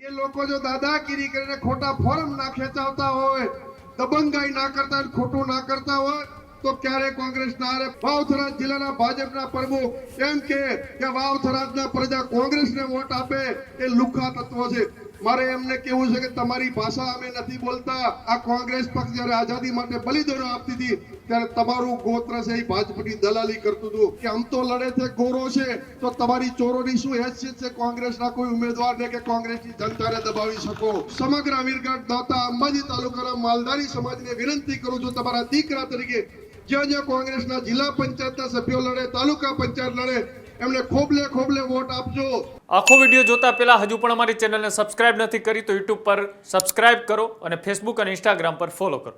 ये लोग जो दादागिरी करने खोटा फॉर्म ना खेचावता होय, दबंगाई ना करता खोटू ना करता होय तो क्यारे कांग्रेस ना रे वावथराज जिल्लाना भाजपना प्रमुख एम के वावथराजना प्रजा कांग्रेसने वोट आपे ए લુખા તત્વો છે। મારે એમને કહેવું છે કે તમારી ભાષા અમે નથી બોલતા। આ કોંગ્રેસ પક્ષ જ્યારે આઝાદી માટે બલિદાનો આપતી હતી ત્યારે તમારું ગોત્ર છે એ ભાજપની દલાલી કરતું હતું કે આમ તો લડે છે ગોરો છે તો તમારી ચોરોની શું હેસિયત છે કોંગ્રેસના કોઈ ઉમેદવારને કે કોંગ્રેસની જનતાને દબાવી શકો। સમગ્ર અમીરગઢ દાતા અંબાજી તાલુકાના માલધારી સમાજને વિનંતી કરું છું તમારા દીકરા તરીકે જ્યાં જ્યાં કોંગ્રેસના જિલ્લા પંચાયતના સભ્યો લડે તાલુકા પંચાયત લડે એમને ખોબલે ખોબલે વોટ આપજો। આખો વિડિયો જોતા પહેલા હજુ પણ અમારી ચેનલને સબસ્ક્રાઇબ નથી કરી તો YouTube પર સબસ્ક્રાઇબ કરો અને Facebook અને Instagram પર ફોલો કરો।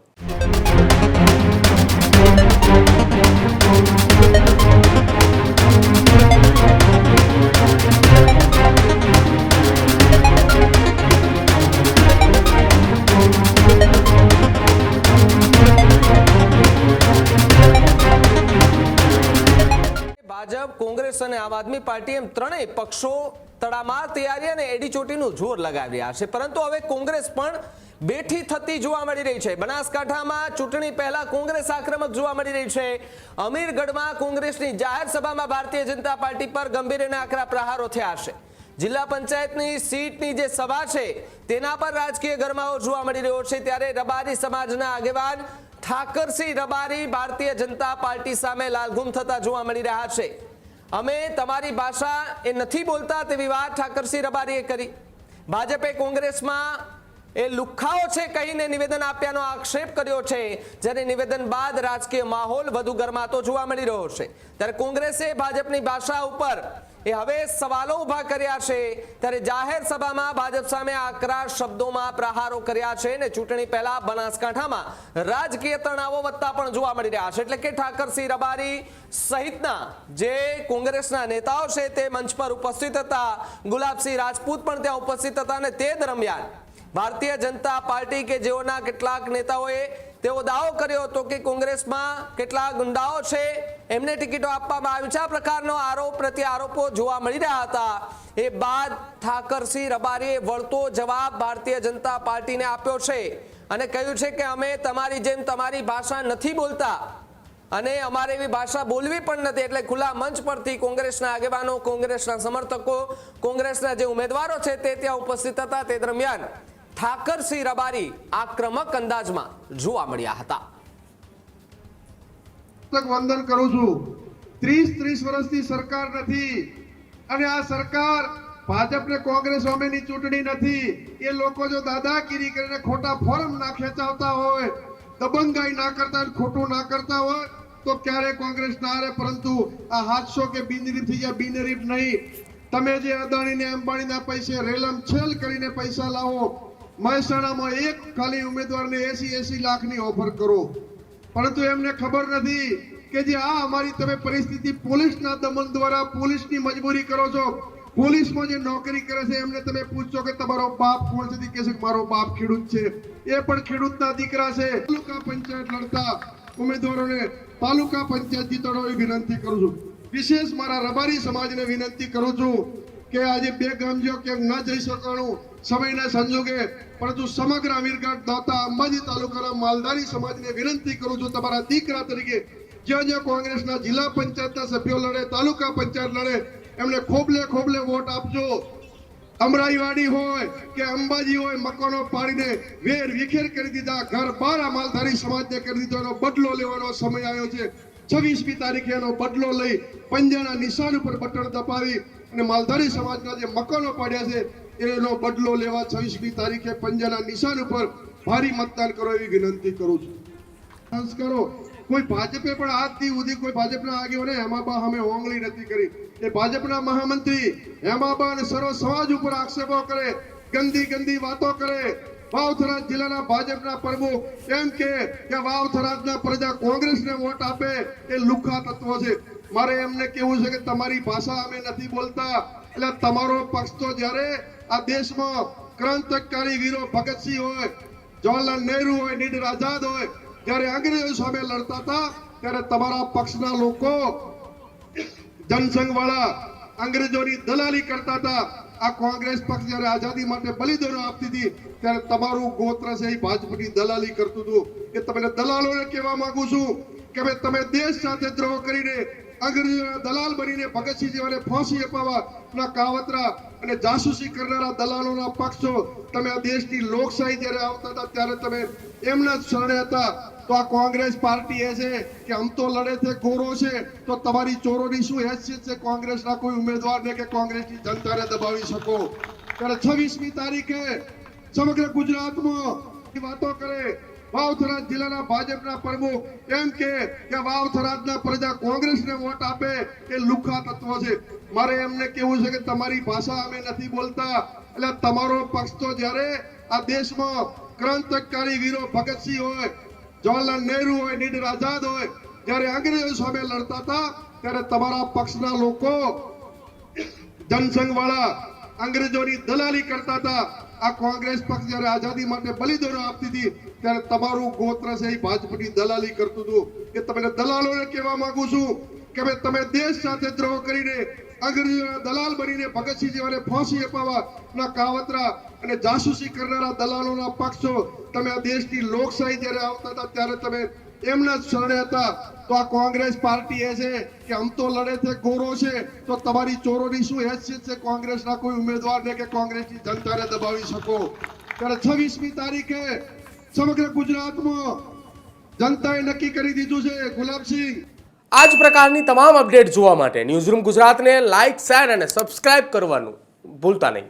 ભાજપ કોંગ્રેસ અને આમ આદમી પાર્ટી એમ ત્રણેય પક્ષો તડામાર તૈયારી અને એડીચોટીનું જોર લગાવી રહ્યા છે, પરંતુ હવે કોંગ્રેસ પણ બેઠી થતી જોવા મળી રહી છે। બનાસકાંઠામાં ચૂંટણી પહેલા કોંગ્રેસ આક્રમક જોવા મળી રહી છે। અમીરગઢમાં કોંગ્રેસની જાહેર સભામાં ભારતીય જનતા પાર્ટી પર ગંભીર અને આકરા પ્રહારો થયા છે। જિલ્લા પંચાયતની સીટની જે સભા છે તેના પર રાજકીય ગરમાવો જોવા મળી રહ્યો છે, ત્યારે રબારી સમાજના આગેવાન ઠાકરસિંહ રબારી ભારતીય જનતા પાર્ટી સામે લાલઘુમ થતા જોવા મળી રહ્યા છે। અમે તમારી ભાષા એ નથી બોલતા તેવી વાત ઠાકરસિંહ રબારીએ કરી। ભાજપે કોંગ્રેસમાં એ લુખાઓ છે કહીને નિવેદન આપ્યાનો આક્ષેપ કર્યો છે, જ્યારે નિવેદન બાદ રાજકીય માહોલ વધુ ગરમાતો જોવા મળી રહ્યો છે। ત્યારે કોંગ્રેસે ભાજપની ભાષા ઉપર એ હવે સવાલો ઉભા કર્યા છે, ત્યારે જાહેર સભામાં ભાજપ સામે આકરા શબ્દોમાં પ્રહારો કર્યા છે અને ચૂંટણી પહેલા બનાસકાંઠામાં રાજકીય તણાવો વધતા પણ જોવા મળી રહ્યા છે। એટલે કે ઠાકરસિંહ રબારી સહિતના જે કોંગ્રેસના નેતાઓ છે તે મંચ પર ઉપસ્થિત હતા, ગુલાબસિંહ રાજપૂત પણ ત્યાં ઉપસ્થિત હતા અને તે દરમિયાન ભારતીય જનતા પાર્ટી કે જેઓના કેટલાક નેતાઓએ તેઓ દાવો કર્યો હતો કે કોંગ્રેસમાં કેટલાક ગુંડાઓ છે એમને ટિકિટો આપવામાં આવી છે। આ પ્રકારનો આરોપ પ્રત્યે આરોપો જોવા મળી રહ્યા હતા। એ બાદ ઠાકરસિંહ રબારીએ વળતો જવાબ ભારતીય જનતા પાર્ટીને આપ્યો છે અને કહ્યું છે કે અમે તમારી જેમ તમારી ભાષા નથી બોલતા અને અમારે એવી ભાષા બોલવી પણ નથી। એટલે ખુલ્લા મંચ પરથી કોંગ્રેસના આગેવાનો, કોંગ્રેસના સમર્થકો, કોંગ્રેસના જે ઉમેદવારો છે તે ત્યાં ઉપસ્થિત હતા। તે દરમિયાન ઠાકરસિંહ રબારી આક્રમક અંદાજમાં જોવા મળ્યા હતા। વંદન કરું છું। 30 વર્ષથી સરકાર નથી અને આ સરકાર ભાજપને કોંગ્રેસ સામેની ચૂંટણી નથી। એ લોકો જો દાદાગીરી કરીને ખોટા ફોર્મ ના ખેંચાવતા હોય, દબંગાઈ ના કરતા ખોટું ના કરતા હોય તો ક્યારે કોંગ્રેસ ના હારે, પરંતુ આ હાદસો કે બિનરીફ થઈ ગયા બિનરીફ નહીં। તમે જે અદાણીને અંબાણીના પૈસે રેલમ છેલ કરીને પૈસા લાવો, મહેસાણામાં એક ખાલી ઉમેદવારને 80 લાખની ઓફર કરો, પરંતુ એમને ખબર નથી કે જે આ અમારી તમે પરિસ્થિતિ પોલીસના દમન દ્વારા પોલીસની મજબૂરી કરો છો। પોલીસમાં જે નોકરી કરે છે એમને તમે પૂછો કે તમારો બાપ કોણ છે, કે છે મારો બાપ ખેડૂત છે, એ પણ ખેડૂતના દીકરા છે। તાલુકા પંચાયત લડતા ઉમેદવારોને તાલુકા પંચાયત જીતવાનો વિનંતી કરું છું। વિશેષ મારા રબારી સમાજને વિનંતી કરું છું કે આજે બે ગામ જો કે ન જઈ શકવાનું સમયના સંજોગે, પરંતુ સમગ્ર અમીરગઢ દાતા અંબાજી તાલુકાના માલધારી સમાજને વિનંતી કરું છું તમારા દીકરા તરીકે જ્યાં જ્યાં કોંગ્રેસના જિલ્લા પંચાયતના સભ્યો લડે તાલુકા પંચાયત લડે એમને ખોબલે ખોબલે વોટ આપજો। અમરાઈવાડી હોય કે અંબાજી હોય, મકાનો પાડીને વેર વિખેર કરી દીધા, ઘર બાર માલધારી સમાજને કરી દીધો, એનો બદલો લેવાનો સમય આવ્યો છે। 26મી તારીખે એનો બદલો લઈ પંજાના નિશાન ઉપર બટન દબાવી અને માલધારી સમાજના જે મકાનો પાડ્યા છે એનો બદલો લેવા 26મી તારીખે પંજાના નિશાન ઉપર ભારી મતદાન કરો એવી વિનંતી કરું છું। કરો કોઈ ભાજપે પણ આજથી સુધી કોઈ ભાજપના આગેવાને હેમાબા સામે ઓંગળી નથી કરી। એ ભાજપના મહામંત્રી હેમાબા અને સર્વ સમાજ ઉપર આક્ષેપો કરે, ગંદી વાતો કરે। વાવથરાજ જિલ્લાના ભાજપના પ્રમુખ એમ કે વાવથરાજના પ્રજા કોંગ્રેસને વોટ આપે એ લુખા તત્વો છે। મારે એમને કહેવું છે કે તમારી ભાષા અમે નથી બોલતા। એટલે તમારો પક્ષ તો જ્યારે આ દેશમાં ક્રાંતિકારી વીરો ભગતસિંહ હોય, જવાહરલાલ નહેરુ હોય, નીડર આઝાદ હોય, જ્યારે અંગ્રેજો સામે લડતા હતા ત્યારે તમારા પક્ષના લોકો જનસંઘ વાળા અંગ્રેજોની દલાલી કરતા હતા। આ કોંગ્રેસ પક્ષ જ્યારે આઝાદી માટે બલિદાનો આપતી હતી ત્યારે તમારું ગોત્ર છે એ ભાજપની દલાલી કરતું હતું. એ તમને દલાલોને કહેવા માંગુ છું કે ભાઈ તમે દેશ સાથે દ્રોહ કરીને અંગ્રેજોના દલાલ બનીને ભગતસિંહ જેવાને ફાંસી અપાવવાના કાવતરા અને જાસૂસી કરનારા દલાલોના પક્ષો. તમે આ દેશની લોકશાહી જ્યારે આવતા હતા ત્યારે તમે એમના જ શરણે હતા. તો આ કોંગ્રેસ પાર્ટી એ છે કે આમ તો લડે છે ગોરો છે, તો તમારી ચોરોની શું હેસિયત છે કોંગ્રેસના કોઈ ઉમેદવારને કે કોંગ્રેસની જનતાને દબાવી શકો? ત્યારે 26મી તારીખે સમગ્ર ગુજરાતમાં વાતો કરે. વાવ-થરાદ જિલ્લાના ભાજપના પ્રમુખ એમ કે વાવ-થરાદના પ્રજા કોંગ્રેસને વોટ આપે એ લુખ્ખા તત્વો છે. મારે એમને કેવું છે કે તમારી ભાષા અમે નથી બોલતા. એટલે તમારો પક્ષ તો જ્યારે આ દેશમાં ક્રાંતિકારી વીરો ભગતસિંહ હોય, જવાહરલાલ નહેરુ હોય, નીડર આઝાદ હોય, જ્યારે અંગ્રેજો સામે લડતા હતા ત્યારે તમારા પક્ષના લોકો જનસંઘ વાળા અંગ્રેજોની દલાલી કરતા હતા. આ કોંગ્રેસ પક્ષ જ્યારે આઝાદી માટે બલિદાનો આપતી હતી ત્યારે તમારું ગોત્ર છે એ ભાજપની દલાલી કરતું હતું. એ તમને દલાલોને કહેવા માંગુ છું કે ભાઈ તમે દેશ સાથે દ્રોહ કરીને અંગ્રેજોના દલાલ બનીને ભગતસિંહ જેવાને ફાંસી અપાવવાના કાવતરા અને જાસૂસી કરનારા દલાલોના પક્ષો. તમે આ દેશની લોકશાહી જ્યારે આવતા હતા ત્યારે તમે એમના જ શરણે હતા. તો આ કોંગ્રેસ પાર્ટી એ છે કે આમ તો લડે છે ગોરો છે, તો તમારી ચોરોની શું હેસિયત છે કોંગ્રેસના કોઈ ઉમેદવારને કે કોંગ્રેસની જનતાને દબાવી શકો? ત્યારે 26મી તારીખે સમગ્ર ગુજરાતમાં જનતાએ નક્કી કરી દીધું છે. ગુલાબસિંહ, આ જ પ્રકારની તમામ અપડેટ જોવા માટે ન્યૂઝરૂમ ગુજરાતને લાઇક, શેર અને સબસ્ક્રાઇબ કરવાનું ભૂલતા નહીં.